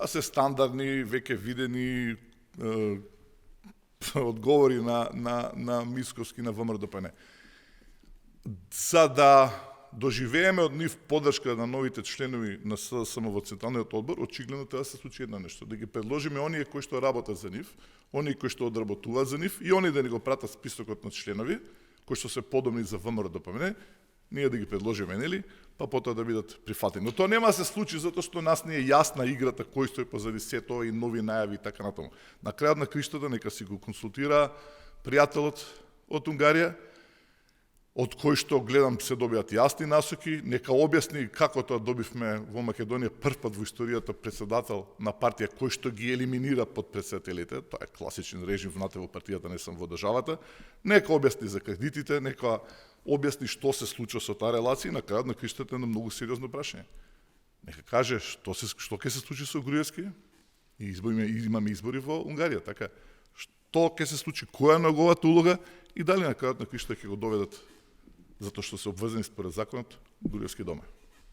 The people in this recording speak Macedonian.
се стандардни, веќе видени одговори на Мицковски, на ВМРО-ДПН. За да доживееме од нив поддршка на новите членови на СДСМ во Централниот одбор, очигледно треба да се случи едно нешто, да ги предложиме оние кои што работат за нив, оние кои што одработуваат за нив и оние да ни го пратат списокот на членови, кои што се подобни за ВМРО-ДПМН, ние да ги предложиме, нели, па потоа да бидат прифатени. Но тоа нема да се случи затоа што нас не е јасна играта кој стои позади сето и нови најави и така натаму. На крајот на криштата нека си го консултира пријателот од Унгарија, од кој што гледам се добиат јасни насоки, нека објасни како тоа добивме во Македонија првпат во историјата председател на партија кој што ги елиминира подпредседателите, тоа е класичен режим внатре во партијата, не сам во државата, нека објасни за кредитите, нека објасни што се случува со таа релација и на крајот на криштата на многу сериозно прашање. Нека каже што ќе се случи со Груевски и имаме избори во Унгарија, така. Што ќе се случи, која е неговата улога и дали на крајот на криштата ќе го доведат затоа што се обврзани според законот Груевски дома.